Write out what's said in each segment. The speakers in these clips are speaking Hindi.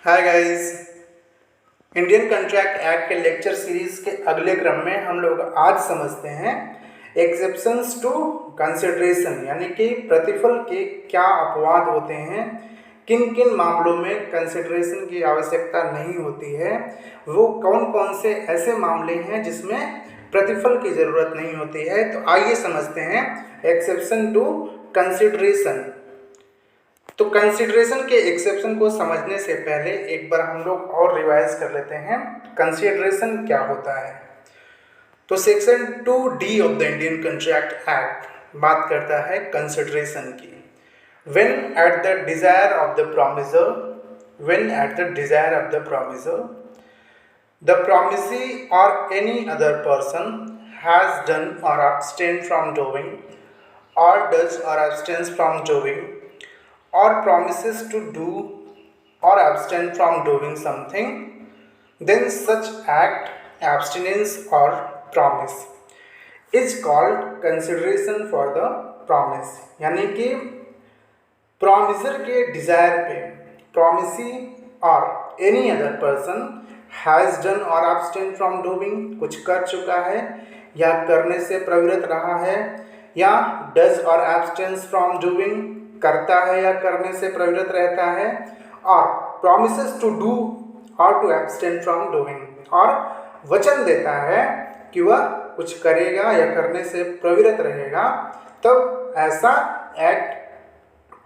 Hi guys. Indian Contract act के लेक्चर सीरीज के अगले क्रम में हम लोग आज समझते हैं एक्सेप्शंस टू कंसिडरेशन, यानी कि प्रतिफल के क्या अपवाद होते हैं, किन किन मामलों में कंसिडरेशन की आवश्यकता नहीं होती है, वो कौन कौन से ऐसे मामले हैं जिसमें प्रतिफल की ज़रूरत नहीं होती है। तो आइए समझते हैं एक्सेप्शन टू कंसिडरेशन। तो कंसिडरेशन के एक्सेप्शन को समझने से पहले एक बार हम लोग और रिवाइज कर लेते हैं कंसिडरेशन क्या होता है। तो section 2D of the Indian Contract act बात करता है कंसिडरेशन की। When at the desire of the promisor, the promisee or any other person has done or abstained from doing, or does or abstains from doing, or promises to do or abstain from doing something, then such act, abstinence or promise is called consideration for the promise। यानी कि प्रॉमिसर के डिजायर पे प्रॉमिसी और any other person has done और abstain फ्रॉम डूइंग, कुछ कर चुका है या करने से प्रवृत्त रहा है, या डज और abstains फ्रॉम डूइंग, करता है या करने से प्रवृत्त रहता है, और promises टू डू और टू abstain फ्रॉम डूइंग, और वचन देता है कि वह कुछ करेगा या करने से प्रवृत्त रहेगा, तब ऐसा एक्ट,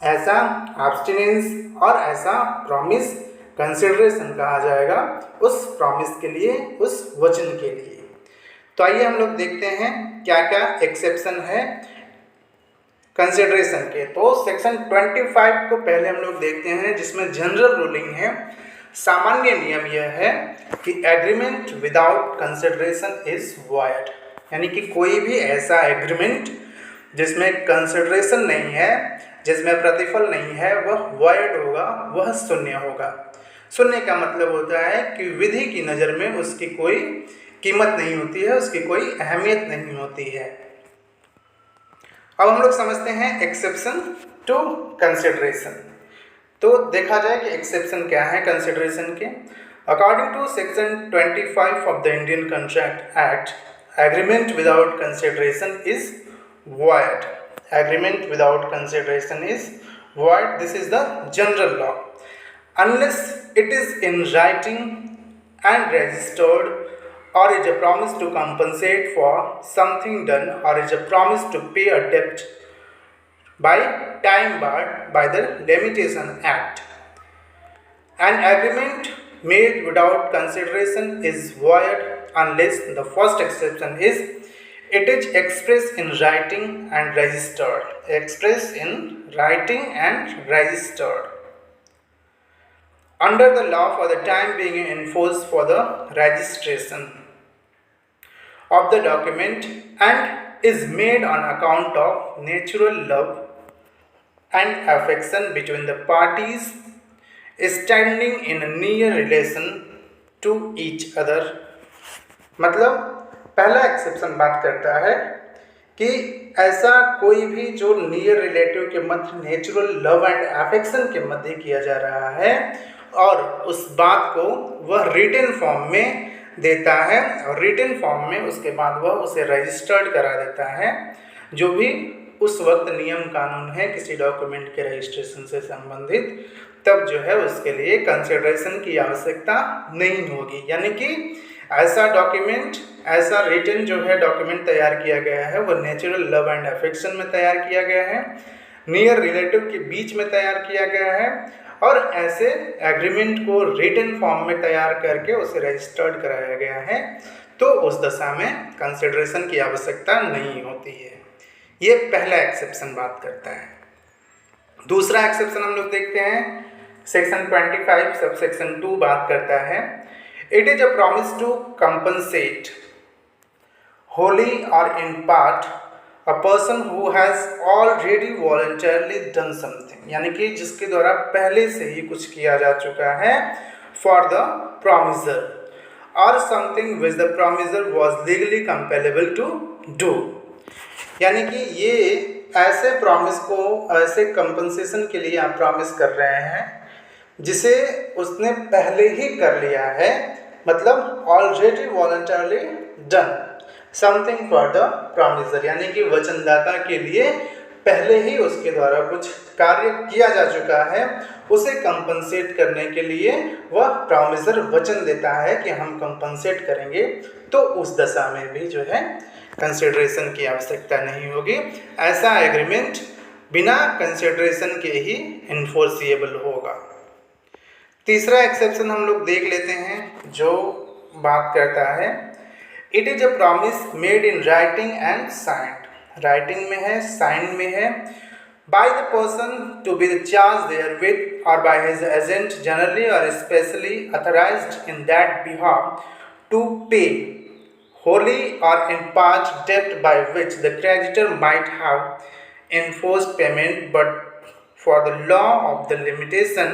ऐसा एब्स्टिनेंस और ऐसा प्रॉमिस कंसिडरेशन कहा जाएगा उस प्रॉमिस के लिए, उस वचन के लिए। तो आइए हम लोग देखते हैं क्या क्या एक्सेप्शन है कंसिडरेशन के। तो सेक्शन 25 को पहले हम लोग देखते हैं, जिसमें जनरल रूलिंग है, सामान्य नियम यह है कि agreement without consideration is void, यानी कि कोई भी ऐसा एग्रीमेंट जिसमें कंसिडरेशन नहीं है, जिसमें प्रतिफल नहीं है, वह वॉइड होगा, वह शून्य होगा। शून्य का मतलब होता है कि विधि की नज़र में उसकी कोई कीमत नहीं होती है, उसकी कोई अहमियत नहीं होती है। अब हम लोग समझते हैं एक्सेप्शन टू कंसिडरेशन। तो देखा जाए कि एक्सेप्शन क्या है कंसिडरेशन के। According to section 25 of the Indian Contract Act, agreement without consideration is void. Agreement without consideration is void. This is the general law. Unless it is in writing and registered, or is a promise to compensate for something done, or is a promise to pay a debt by time barred by the Limitation Act. An agreement made without consideration is void unless the first exception is it is expressed in writing and registered. Expressed in writing and registered. Under the law for the time being enforced for the registration of the document, and is made on account of natural love and affection between the parties standing in a near relation to each other। मतलब पहला एक्सेप्शन बात करता है कि ऐसा कोई भी जो नियर रिलेटिव के मध्य नेचुरल लव एंड अफेक्शन के मध्य किया जा रहा है, और उस बात को वह रिटन फॉर्म में देता है, और रिटन फॉर्म में उसके बाद वह उसे रजिस्टर्ड करा देता है। जो भी उस वक्त नियम कानून है किसी डॉक्यूमेंट के रजिस्ट्रेशन से संबंधित, तब जो है उसके लिए कंसिडरेशन की आवश्यकता नहीं होगी। यानी कि ऐसा डॉक्यूमेंट, ऐसा रिटन जो है डॉक्यूमेंट तैयार किया गया है, वो नेचुरल लव एंड अफेक्शन में तैयार किया गया है, नियर रिलेटिव के बीच में तैयार किया गया है, और ऐसे एग्रीमेंट को रिटन फॉर्म में तैयार करके उसे रजिस्टर्ड कराया गया है, तो उस दशा में कंसिडरेशन की आवश्यकता नहीं होती है। ये पहला एक्सेप्शन बात करता है। दूसरा एक्सेप्शन हम लोग देखते हैं, सेक्शन 25 सब सेक्शन 2 बात करता है, it is a promise to compensate wholly or in part a person who has already voluntarily done something, यानी कि जिसके द्वारा पहले से ही कुछ किया जा चुका है, for the promiser, or something which the promiser was legally compellable to do। यानी कि ये ऐसे प्रॉमिस को, ऐसे कंपनसेशन के लिए आप प्रॉमिस कर रहे हैं जिसे उसने पहले ही कर लिया है, मतलब already voluntarily done something for the promiser, यानी कि वचनदाता के लिए पहले ही उसके द्वारा कुछ कार्य किया जा चुका है, उसे कंपनसेट करने के लिए वह प्रॉमिसर वचन देता है कि हम कंपनसेट करेंगे, तो उस दशा में भी जो है कंसिडरेशन की आवश्यकता नहीं होगी। ऐसा एग्रीमेंट बिना कंसिडरेशन के ही इन्फोर्सिएबल होगा। तीसरा एक्सेप्शन हम लोग देख लेते हैं जो बात करता है it is a promise made in writing and signed. Writing में है, साइन में है, by the person to be charged therewith or by his agent generally or specially authorized in that behalf to pay wholly or in part debt by which the creditor might have enforced payment, but for the law of the limitation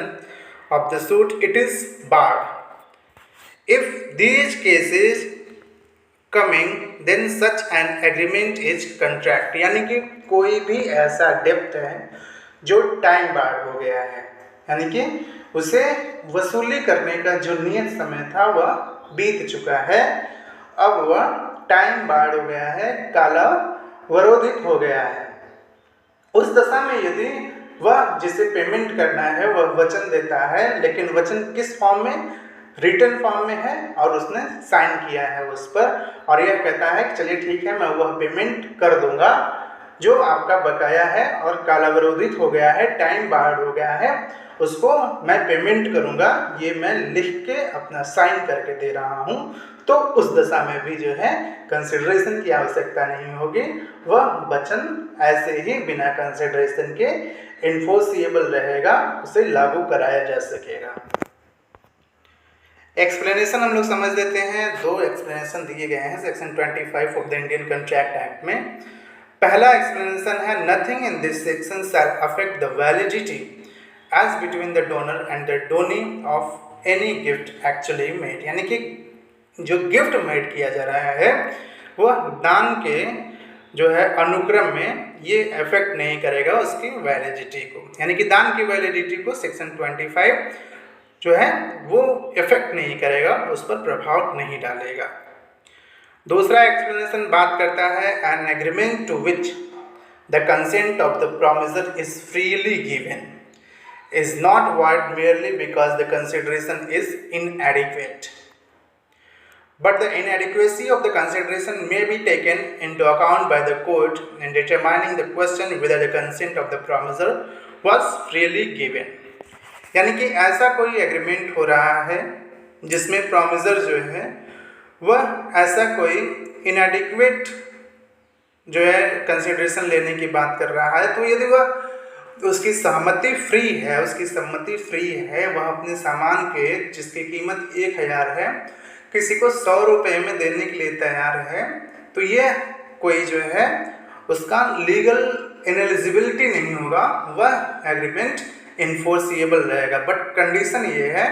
of the suit it is barred. If these cases coming then such an agreement is contract, यानी कि कोई भी ऐसा डेप्ट है जो टाइम बार हो गया है, यानी कि उसे वसूली करने का जो नियत समय था वह बीत चुका है, अब वह टाइम बार हो गया है, कालावरोधित हो गया है। उस दशा में यदि वह जिसे पेमेंट करना है वह वचन देता है, लेकिन वचन किस फॉर्म में, रिटन फॉर्म में है और उसने साइन किया है उस पर, और यह कहता है कि चलिए ठीक है मैं वह पेमेंट कर दूंगा जो आपका बकाया है और कालावरोधित हो गया है, टाइम बाहर हो गया है, उसको मैं पेमेंट करूंगा, ये मैं लिख के अपना साइन करके दे रहा हूं, तो उस दशा में भी जो है कंसिडरेशन की आवश्यकता नहीं होगी, वह वचन ऐसे ही बिना कंसिडरेशन के इन्फोर्सिएबल रहेगा, उसे लागू कराया जा सकेगा। एक्सप्लेनेशन हम लोग समझ लेते हैं। दो एक्सप्लेनेशन दिए गए हैं section 25 of the Indian Contract Act में। पहला एक्सप्लेनेशन है nothing in this section shall affect the validity as between the donor and the donee of any gift actually made, यानी कि जो गिफ्ट मेड किया जा रहा है वह दान के जो है अनुक्रम में ये अफेक्ट नहीं करेगा उसकी वैलिडिटी को, यानी कि दान की वैलिडिटी को सेक्शन 25 जो है वो इफेक्ट नहीं करेगा, उस पर प्रभाव नहीं डालेगा। दूसरा एक्सप्लेनेशन बात करता है an agreement to which the consent of the promisor is freely given is not void merely because the consideration is inadequate, but the inadequacy of the consideration may be taken into account by the court in determining the question whether the consent of the promisor was freely given, यानी कि ऐसा कोई एग्रीमेंट हो रहा है जिसमें प्रॉमिसर जो है वह ऐसा कोई इनएडिक्वेट जो है कंसिडरेशन लेने की बात कर रहा है, तो यदि वह उसकी सहमति फ्री है, उसकी सम्मति फ्री है, वह अपने सामान के जिसकी कीमत 1000 है किसी को 100 रुपये में देने के लिए तैयार है, तो यह कोई जो है उसका लीगल इनएलिजिबिलिटी नहीं होगा, वह एग्रीमेंट इन्फोर्सिएबल रहेगा। बट कंडीशन ये है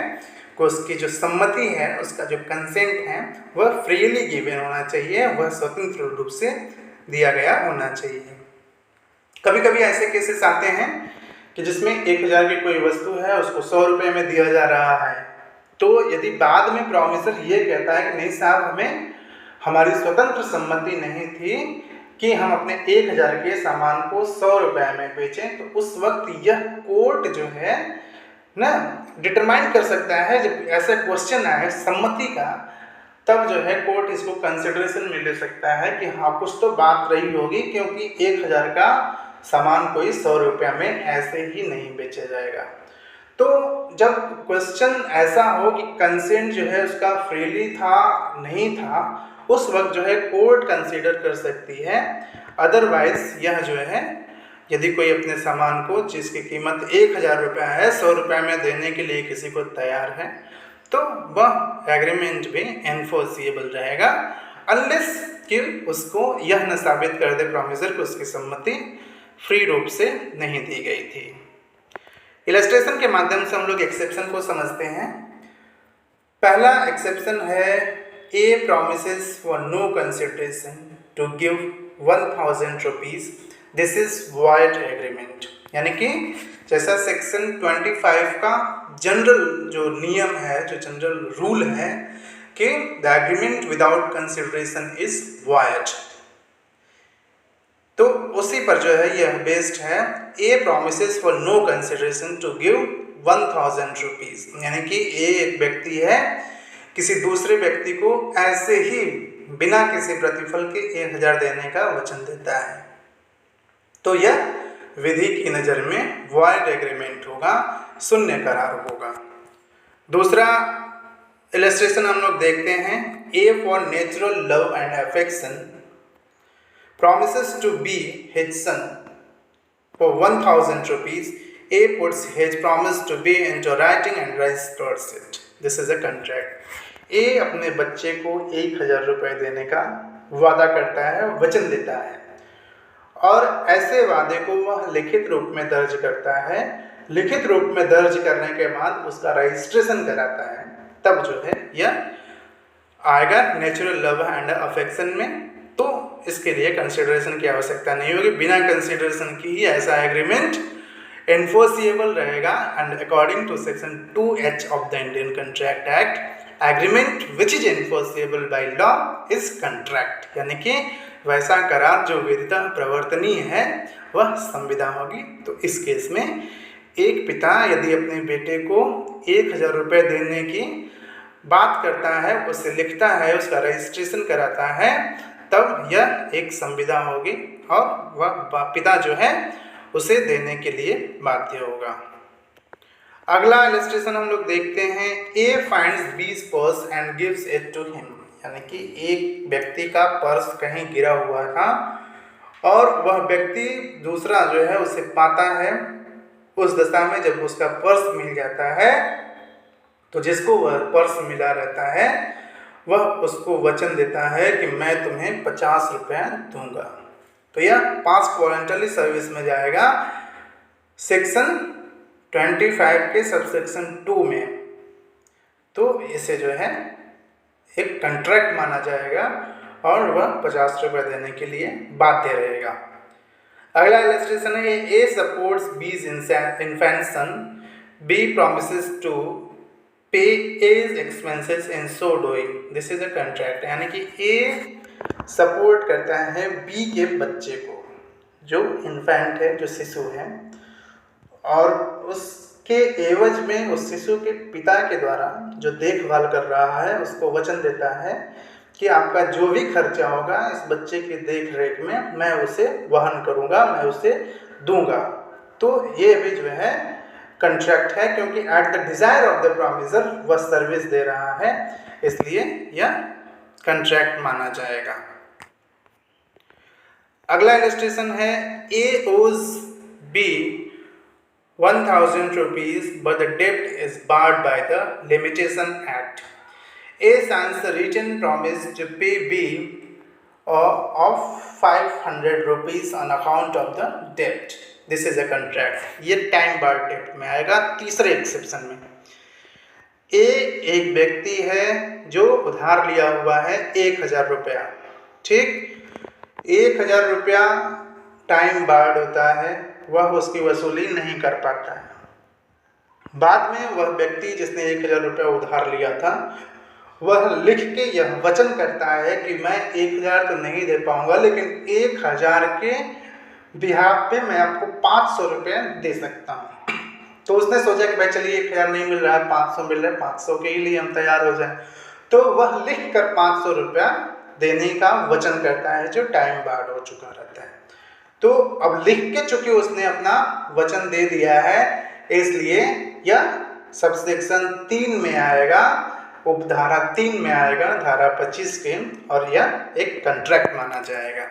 कि उसकी जो सम्मति है, उसका जो कंसेंट है वह फ्रीली गिवन होना चाहिए, वह स्वतंत्र रूप से दिया गया होना चाहिए। कभी कभी ऐसे केसेस आते हैं कि जिसमें 1000 की कोई वस्तु है उसको 100 रुपये में दिया जा रहा है, तो यदि बाद में प्रॉमिसर ये कहता है कि नहीं साहब हमें हमारी स्वतंत्र सम्मति नहीं थी कि हम अपने 1000 के सामान को 100 रुपये में बेचें, तो उस वक्त यह कोर्ट जो है ना डिटरमाइन कर सकता है, जब ऐसा क्वेश्चन आए सम्मति का, तब जो है कोर्ट इसको कंसिडरेशन में ले सकता है कि हाँ कुछ तो बात रही होगी, क्योंकि 1000 का सामान कोई 100 रुपये में ऐसे ही नहीं बेचा जाएगा। तो जब क्वेश्चन ऐसा हो कि कंसेंट जो है उसका फ्रीली था नहीं था, उस वक्त जो है कोर्ट कंसीडर कर सकती है। अदरवाइज यह जो है यदि कोई अपने सामान को जिसकी कीमत 1000 रुपये है 100 रुपये में देने के लिए किसी को तैयार है, तो वह एग्रीमेंट भी एनफोर्सिएबल रहेगा, अनलेस कि उसको यह न साबित कर दे प्रॉमिसर को उसकी सम्मति फ्री रूप से नहीं दी गई थी। इलस्ट्रेशन के माध्यम से हम लोग एक्सेप्शन को समझते हैं। पहला एक्सेप्शन है ए promises for no consideration to give 1000 rupees, this is void agreement, यानी कि जैसा सेक्शन 25 का जनरल जो नियम है, जो जनरल रूल है कि the agreement without consideration is void, तो उसी पर जो है यह बेस्ड है। ए promises for no consideration to give 1000 rupees, यानी कि ए एक व्यक्ति है, किसी दूसरे व्यक्ति को ऐसे ही बिना किसी प्रतिफल के 1000 देने का वचन देता है, तो यह विधि की नज़र में वॉइड एग्रीमेंट होगा, शून्य करार होगा। दूसरा इलस्ट्रेशन हम लोग देखते हैं। A for natural love and affection promises to be his son for 1000 rupees. A puts his promise to be into writing and registers it. This is a contract. A अपने बच्चे को 1000 रुपये देने का वादा करता है, वचन देता है, और ऐसे वादे को वह लिखित रूप में दर्ज करता है। लिखित रूप में दर्ज करने के बाद उसका रजिस्ट्रेशन कराता है, तब जो है यह आएगा नेचुरल लव एंड अफेक्शन में। तो इसके लिए कंसिडरेशन की आवश्यकता नहीं होगी, बिना कंसिडरेशन की ही ऐसा एग्रीमेंट एनफोर्सिएबल रहेगा। And according to section 2H of the Indian Contract Act, agreement which is enforceable by law is contract, यानी कि वैसा करार जो वैधता प्रवर्तनीय है वह संविदा होगी। तो इस केस में एक पिता यदि अपने बेटे को 1000 रुपये देने की बात करता है, उसे लिखता है, उसका रजिस्ट्रेशन कराता है, तब यह एक संविदा होगी और वह पिता जो है उसे देने के लिए बाध्य होगा। अगला इलस्ट्रेशन हम लोग देखते हैं। A finds B's purse and gives it to him, यानी कि एक व्यक्ति का पर्स कहीं गिरा हुआ था और वह व्यक्ति दूसरा जो है उसे पाता है। उस दशा में जब उसका पर्स मिल जाता है तो जिसको वह पर्स मिला रहता है वह उसको वचन देता है कि मैं तुम्हें 50 रुपये दूंगा। तो यह पास्ट वॉलंटरी सर्विस में जाएगा सेक्शन 25 के सबसेक्शन 2 में। तो इसे जो है एक कॉन्ट्रैक्ट माना जाएगा और वह 50 रुपये देने के लिए बाध्य रहेगा। अगला इलस्ट्रेशन है। ए supports बी's infancy, B promises to pay A's expenses in so doing. This is a contract, यानी कि A सपोर्ट करता है B के बच्चे को, जो इन्फेंट है, जो शिशु है, और उसके एवज में उस शिशु के पिता के द्वारा जो देखभाल कर रहा है उसको वचन देता है कि आपका जो भी खर्चा होगा इस बच्चे की देख रेख में मैं उसे वहन करूँगा, मैं उसे दूंगा। तो ये भी जो है कंट्रैक्ट है, क्योंकि at the desire of the promiser वह सर्विस दे रहा है, इसलिए यह कंट्रैक्ट माना जाएगा। अगला इलस्ट्रेशन है। ए ओज B 1000 rupees but the debt is barred by the Limitation Act. A signs a written promise to pay B of 500 rupees on account of the debt. This is a contract. ये टाइम बार डेट में आएगा तीसरे एक्सेप्शन में। ए एक व्यक्ति है जो उधार लिया हुआ है 1000 रुपया, ठीक। 1000 रुपया टाइम बार्ड होता है, वह उसकी वसूली नहीं कर पाता है। बाद में वह व्यक्ति जिसने 1000 रुपया उधार लिया था वह लिख के यह वचन करता है कि मैं 1000 तो नहीं दे पाऊंगा, लेकिन 1000 के बिहाफ पे मैं आपको 500 रुपये दे सकता हूँ। तो उसने सोचा कि भाई चलिए 1000 नहीं मिल रहा है, 500 मिल रहा है, 500 के लिए हम तैयार हो जाए। तो वह लिख कर 500 रुपया देने का वचन करता है जो टाइम बार्ड हो चुका रहता है। तो अब लिख के चूंकि उसने अपना वचन दे दिया है, इसलिए यह सबसेक्शन 3 में आएगा, उपधारा 3 में आएगा, धारा 25 के, और यह एक कॉन्ट्रैक्ट माना जाएगा।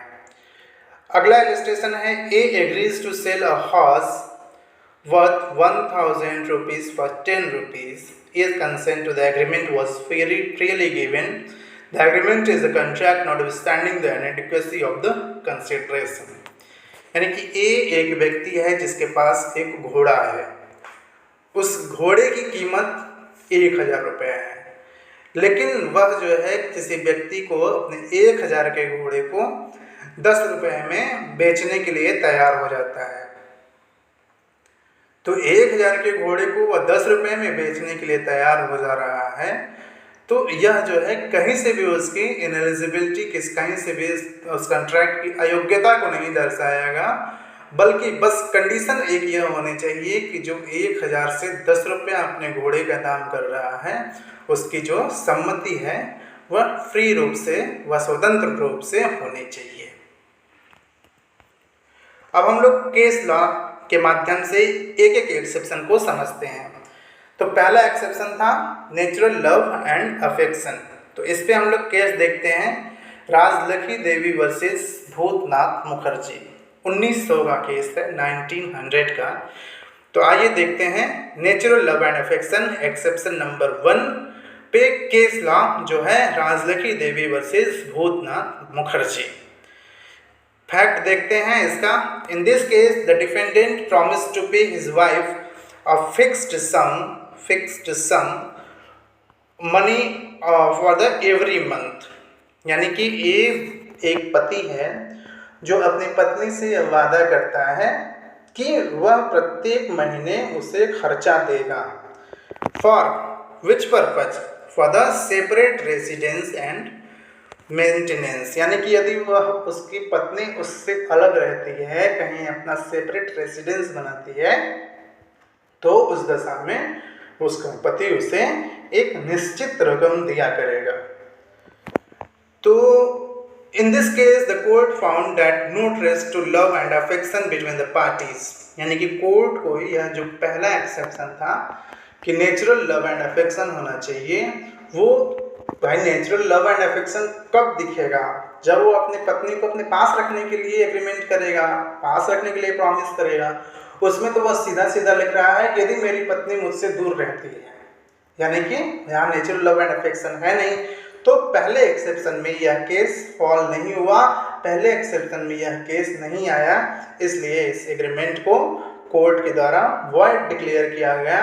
अगला इलस्ट्रेशन है। A agrees to sell a horse worth 1000 rupees for 10 rupees. His consent to the agreement was freely given. The agreement is a contract notwithstanding the inadequacy of the consideration. यानी कि ए एक व्यक्ति है जिसके पास एक घोड़ा है, उस घोड़े की कीमत 1000 रुपये है, लेकिन वह जो है किसी व्यक्ति को अपने 1000 के घोड़े को 10 रुपये में बेचने के लिए तैयार हो जाता है। तो 1000 के घोड़े को वह 10 रुपये में बेचने के लिए तैयार हो जा रहा है, तो यह जो है कहीं से भी उसकी इनएलिजिबिलिटी कहीं से भी उस कॉन्ट्रैक्ट की अयोग्यता को नहीं दर्शाएगा, बल्कि बस कंडीशन एक यह होनी चाहिए कि जो 1000 से 10 रुपया अपने घोड़े का दाम कर रहा है, उसकी जो सम्मति है वह फ्री रूप से, वह स्वतंत्र रूप से होनी चाहिए। अब हम लोग केस लॉ के माध्यम से एक एक एक्सेप्शन को समझते हैं। तो पहला एक्सेप्शन था नेचुरल लव एंड अफेक्शन। तो इस पे हम लोग केस देखते हैं, राजलक्ष्मी देवी वर्सेस भूतनाथ मुखर्जी, 1900 का केस है, 1900 का। तो आइए देखते हैं natural love and affection exception number 1 पे केस लॉ जो है राजलक्ष्मी देवी वर्सेस भूतनाथ मुखर्जी। फैक्ट देखते हैं इसका। In this case the defendant promise to pay his wife a fixed sum money for the every month, यानी कि एक पति है जो अपनी पत्नी से यह वादा करता है कि वह प्रत्येक महीने उसे खर्चा देगा। For which purpose? For the separate residence and maintenance, यानी कि यदि वह उसकी पत्नी उससे अलग रहती है, कहीं अपना सेपरेट रेसिडेंस बनाती है, तो उस दशा में उसका पति उसे एक निश्चित रकम दिया करेगा। तो in this case the court found that no trace to love and affection between the parties, यानी कि कोर्ट को यह जो पहला एक्सेप्शन था कि नेचुरल लव एंड अफेक्शन होना चाहिए, वो भाई नेचुरल लव एंड अफेक्शन कब दिखेगा? जब वो अपनी पत्नी को अपने पास रखने के लिए एग्रीमेंट करेगा, पास रखने के लिए प्रॉमिस करेगा। उसमें तो वह सीधा सीधा लिख रहा है कि यदि मेरी पत्नी मुझसे दूर रहती है, यानी कि यहाँ नेचुरल लव एंड अफेक्शन है नहीं। तो पहले एक्सेप्शन में यह केस फॉल नहीं हुआ, पहले एक्सेप्शन में यह केस नहीं आया, इसलिए इस एग्रीमेंट को कोर्ट के द्वारा वॉइड डिक्लेयर किया गया,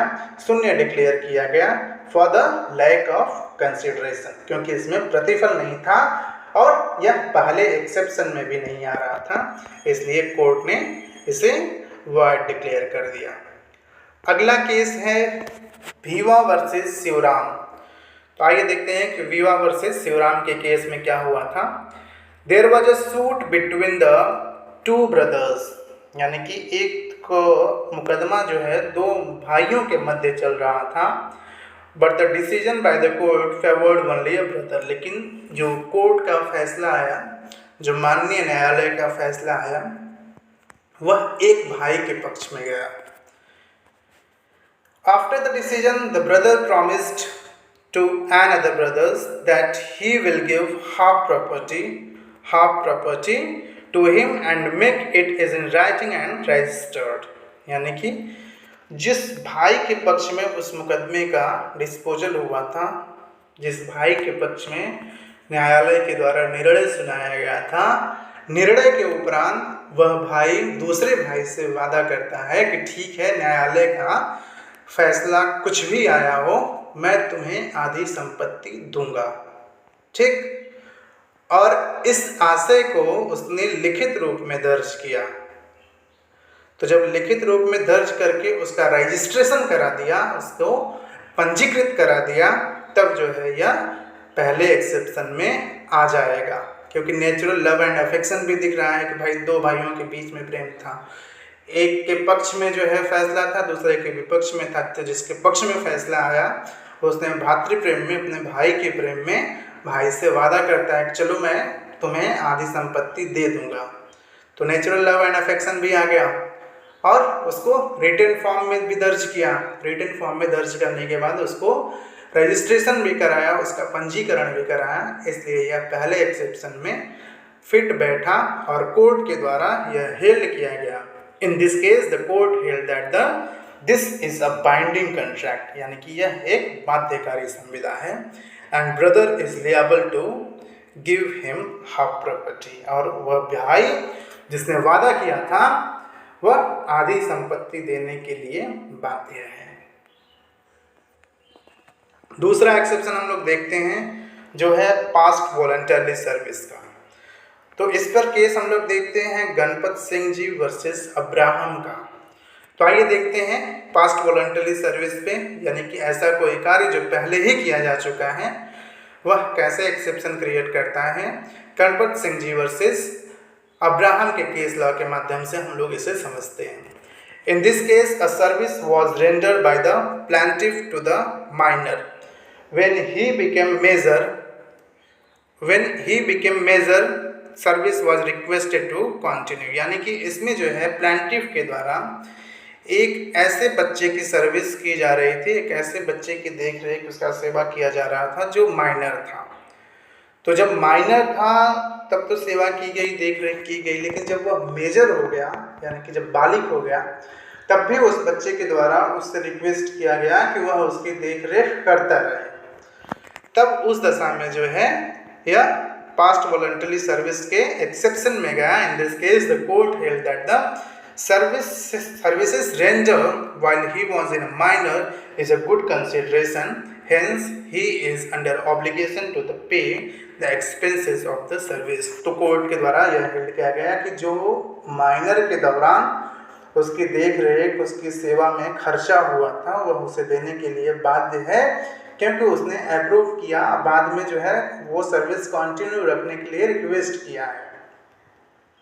शून्य डिक्लेयर किया गया for the lack of consideration, क्योंकि इसमें प्रतिफल नहीं था और यह पहले एक्सेप्शन में भी नहीं आ रहा था, इसलिए कोर्ट ने इसे वॉइड डिक्लेयर कर दिया। अगला केस है वीवा वर्सेस शिवराम। तो आइए देखते हैं कि वीवा वर्सेस शिवराम के केस में क्या हुआ था। There was a suit between the two brothers, यानी कि एक मुकदमा जो है दो भाइयों के मध्य चल रहा था। But the decision by the court favoured only a brother, लेकिन जो कोर्ट का फैसला आया, जो माननीय न्यायालय का फैसला आया, वह एक भाई के पक्ष में गया। After the decision, the brother promised to another brothers that he will give half property to him and make it is in writing and registered, यानी कि जिस भाई के पक्ष में उस मुकदमे का डिस्पोजल हुआ था, जिस भाई के पक्ष में न्यायालय के द्वारा निर्णय सुनाया गया था, निर्णय के उपरांत वह भाई दूसरे भाई से वादा करता है कि ठीक है, न्यायालय का फैसला कुछ भी आया हो, मैं तुम्हें आधी संपत्ति दूंगा, ठीक। और इस आशय को उसने लिखित रूप में दर्ज किया। तो जब लिखित रूप में दर्ज करके उसका रजिस्ट्रेशन करा दिया, उसको पंजीकृत करा दिया, तब जो है यह पहले एक्सेप्शन में आ जाएगा, क्योंकि नेचुरल लव एंड अफेक्शन भी दिख रहा है कि भाई दो भाइयों के बीच में प्रेम था, एक के पक्ष में जो है फैसला था, दूसरे के विपक्ष में था। तो जिसके पक्ष में फैसला आया उसने भातृ प्रेम में, अपने भाई के प्रेम में भाई से वादा करता है कि चलो मैं तुम्हें आधी संपत्ति दे दूंगा। तो नेचुरल लव एंड अफेक्शन भी आ गया और उसको रिटन फॉर्म में भी दर्ज किया। रिटन फॉर्म में दर्ज करने के बाद उसको रजिस्ट्रेशन भी कराया, उसका पंजीकरण भी कराया, इसलिए यह पहले एक्सेप्शन में फिट बैठा और कोर्ट के द्वारा यह हेल्ड किया गया। In this case, the court held that this is a binding contract, यानी कि यह एक बाध्यकारी संविदा है, and brother is liable to give him half property, और वह भाई जिसने वादा किया था वह आधी संपत्ति देने के लिए बाध्य है। दूसरा एक्सेप्शन हम लोग देखते हैं जो है पास्ट वॉलंटरी सर्विस का। तो इस पर केस हम लोग देखते हैं गणपत सिंह जी वर्सेस अब्राहम का। तो आइए देखते हैं पास्ट वॉलंटरी सर्विस पे, यानी कि ऐसा कोई कार्य जो पहले ही किया जा चुका है वह कैसे एक्सेप्शन क्रिएट करता है। गणपत सिंह जी वर्सेस अब्राहम के केस लॉ के माध्यम से हम लोग इसे समझते हैं। In this case a service was rendered by the plaintiff to the minor when he became major service was requested to continue. यानी कि इसमें जो है प्लांटिफ के द्वारा एक ऐसे बच्चे की सर्विस की जा रही थी, एक ऐसे बच्चे की देख रेख उसका सेवा किया जा रहा था जो माइनर था। तो जब माइनर था तब तो सेवा की गई, देख रेख की गई, लेकिन जब वह मेजर हो गया यानी कि जब बालिग हो गया तब भी उस बच्चे के द्वारा उससे रिक्वेस्ट किया गया कि वह उसकी देख रेख करता रहे। तब उस दशा में जो है यह पास्ट वॉलंटरी सर्विस के एक्सेप्शन में गया। इन this case the court held that the services rendered while he was in a minor is a good consideration, hence he is under obligation to pay the expenses of the service। तो कोर्ट के द्वारा यह हेल्ड किया गया कि जो माइनर के दौरान उसकी देख रेख उसकी सेवा में खर्चा हुआ था वह उसे देने के लिए बाध्य है, क्योंकि उसने अप्रूव किया, बाद में जो है वो सर्विस कंटिन्यू रखने के लिए रिक्वेस्ट किया है।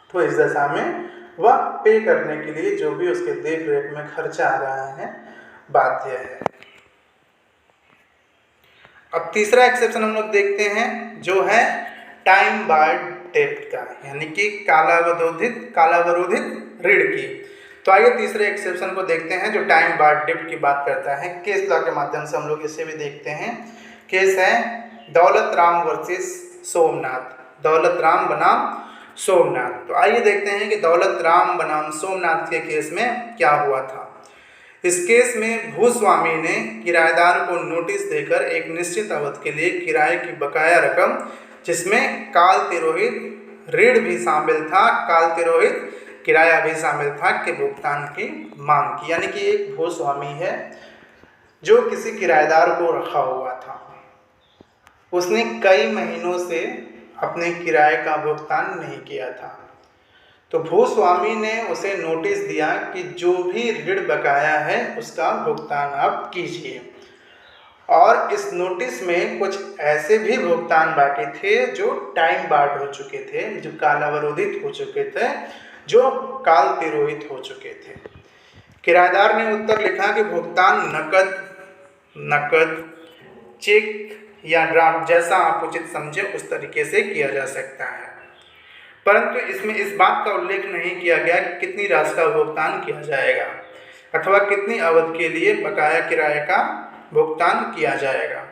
तो इस दशा में वह पे करने के लिए जो भी उसके देख रेख में खर्चा आ रहा है बाध्य है। अब तीसरा एक्सेप्शन हम लोग देखते हैं जो है टाइम बार्ड डेब्ट का, यानी कि कालावरोधित ऋण की। तो आइए तीसरे एक्सेप्शन को देखते हैं जो टाइम बार्ड डेब्ट की बात करता है। केस लॉ के माध्यम से हम लोग इसे भी देखते हैं। केस है दौलत राम वर्सेस सोमनाथ, दौलत राम बनाम सोमनाथ। तो आइए देखते हैं कि दौलत राम बनाम सोमनाथ के केस में क्या हुआ था। इस केस में भूस्वामी ने किराएदार को नोटिस देकर एक निश्चित अवधि के लिए किराए की बकाया रकम, जिसमें काल तिरोहित ऋण भी शामिल था, काल तिरोहित किराया भी शामिल था, के भुगतान की मांग की। यानी कि एक भूस्वामी है जो किसी किराएदार को रखा हुआ था, उसने कई महीनों से अपने किराए का भुगतान नहीं किया था। तो भूस्वामी ने उसे नोटिस दिया कि जो भी ऋण बकाया है उसका भुगतान आप कीजिए, और इस नोटिस में कुछ ऐसे भी भुगतान बाकी थे जो टाइम बार्ड हो चुके थे, जो कालावरोधित हो चुके थे, जो काल तिरोहित हो चुके थे। किराएदार ने उत्तर लिखा कि भुगतान नकद, चेक या ड्राफ्ट जैसा आप उचित समझे उस तरीके से किया जा सकता है, परंतु इसमें इस बात का उल्लेख नहीं किया गया कि कितनी राशि का भुगतान किया जाएगा अथवा कितनी अवधि के लिए बकाया किराए का भुगतान किया जाएगा।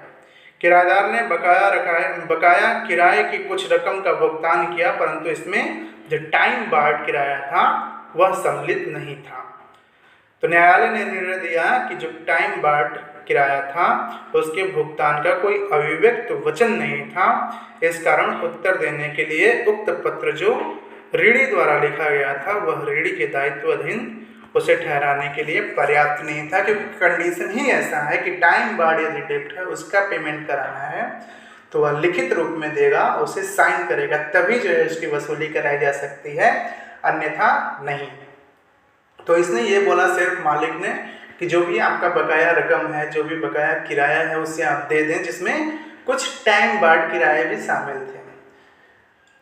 किराएदार ने बकाया किराए की कुछ रकम का भुगतान किया, परंतु इसमें जो टाइम बार्ड किराया था वह सम्मिलित नहीं था। तो न्यायालय ने निर्णय दिया कि जो टाइम बार्ड किराया था उसके भुगतान का कोई अभिव्यक्त वचन नहीं था, इस कारण उत्तर देने के लिए उक्त पत्र जो ऋणी द्वारा लिखा गया था वह ऋणी के दायित्व अधीन उसे ठहराने के लिए पर्याप्त नहीं था, क्योंकि कंडीशन ही ऐसा है कि टाइम बार्ड यदि डेब्ट है उसका पेमेंट कराना है तो वह लिखित रूप में देगा, उसे साइन करेगा, तभी जो है उसकी वसूली कराई जा सकती है, अन्यथा नहीं। तो इसने ये बोला सिर्फ मालिक ने कि जो भी आपका बकाया रकम है, जो भी बकाया किराया है उसे आप दे दें, जिसमें कुछ टाइम बार्ड किराए भी शामिल थे।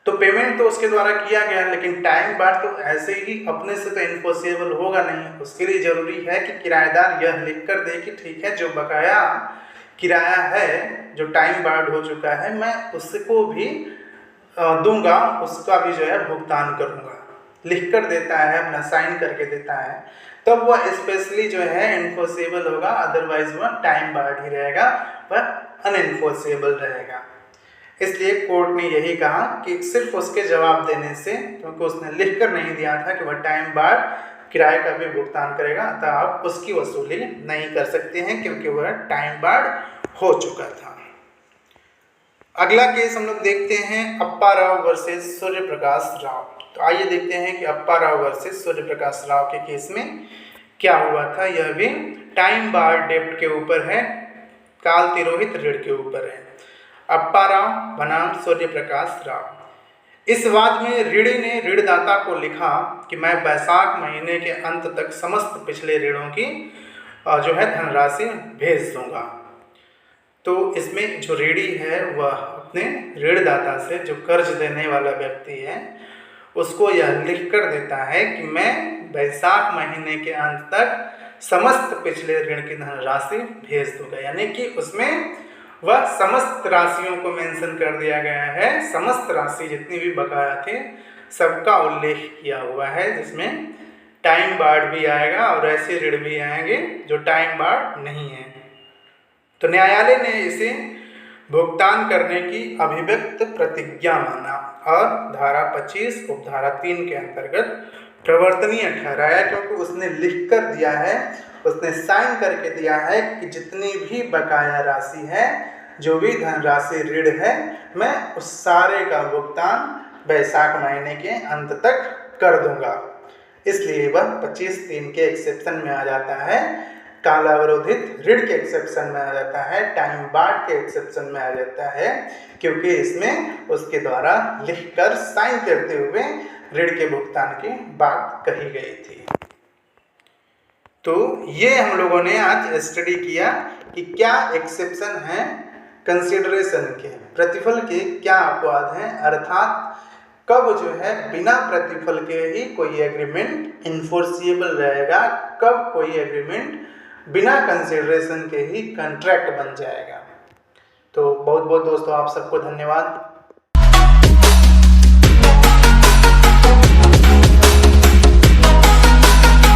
तो पेमेंट तो उसके द्वारा किया गया, लेकिन टाइम बार्ड तो ऐसे ही अपने से तो इन्फोर्सेबल होगा नहीं। उसके लिए ज़रूरी है कि किराएदार यह लिख कर दे कि ठीक है, जो बकाया किराया है, जो टाइम बार्ड हो चुका है, मैं उसको भी दूंगा, उसका भी जो है भुगतान करूंगा। लिख कर देता है, अपना साइन करके देता है, तब वह स्पेशली जो है इन्फोर्सेबल होगा, अदरवाइज वह टाइम बार्ड ही रहेगा, वह अनइन्फोर्सेबल रहेगा। इसलिए कोर्ट ने यही कहा कि सिर्फ उसके जवाब देने से, क्योंकि उसने लिख कर नहीं दिया था कि वह टाइम बार्ड किराए का भी भुगतान करेगा, अतः आप उसकी वसूली नहीं कर सकते हैं, क्योंकि वह टाइम बार्ड हो चुका था। अगला केस हम लोग देखते हैं अप्पा राव वर्सेस सूर्य प्रकाश राव। तो आइए देखते हैं कि अप्पा राव वर्सेस सूर्य प्रकाश राव के केस में क्या हुआ था। यह भी टाइम बार्ड डेब्ट के ऊपर है, काल तिरोहित ऋण के ऊपर है। अप्पा राव बनाम सूर्य प्रकाश राव। इस वाद में ऋणी ने ऋणदाता को लिखा कि मैं वैशाख महीने के अंत तक समस्त पिछले ऋणों की जो है धनराशि भेज दूंगा। तो इसमें जो ऋणी है वह अपने ऋणदाता से, जो कर्ज देने वाला व्यक्ति है, उसको यह लिख कर देता है कि मैं वैशाख महीने के अंत तक समस्त पिछले ऋण की धनराशि भेज दूंगा। यानी कि उसमें वह समस्त राशियों को मेंशन कर दिया गया है, समस्त राशि जितनी भी बकाया थे सबका उल्लेख किया हुआ है, जिसमें टाइम बार्ड भी आएगा और ऐसे ऋण भी आएंगे जो टाइम बार्ड नहीं है। तो न्यायालय ने इसे भुगतान करने की अभिव्यक्त प्रतिज्ञा माना और धारा 25 उपधारा 3 के अंतर्गत प्रवर्तनीय ठहराया, क्योंकि उसने लिख कर दिया है, उसने साइन करके दिया है कि जितनी भी बकाया राशि है, जो भी धनराशि ऋण है, मैं उस सारे का भुगतान वैशाख महीने के अंत तक कर दूंगा। इसलिए वह 25(3) के एक्सेप्शन में आ जाता है, कालावरोधित ऋण के एक्सेप्शन में आ जाता है, टाइम बार्ड के एक्सेप्शन में आ जाता है, क्योंकि इसमें उसके द्वारा लिखकर साइन करते हुए ऋण के भुगतान की बात कही गई थी। तो ये हम लोगों ने आज स्टडी किया कि क्या एक्सेप्शन है कंसिडरेशन के, प्रतिफल के क्या अपवाद हैं, अर्थात कब जो है बिना प्रतिफल के ही कोई एग्रीमेंट इन्फोर्सिएबल रहेगा, कब कोई एग्रीमेंट बिना कंसिडरेशन के ही कॉन्ट्रैक्ट बन जाएगा। तो बहुत बहुत दोस्तों आप सबको धन्यवाद।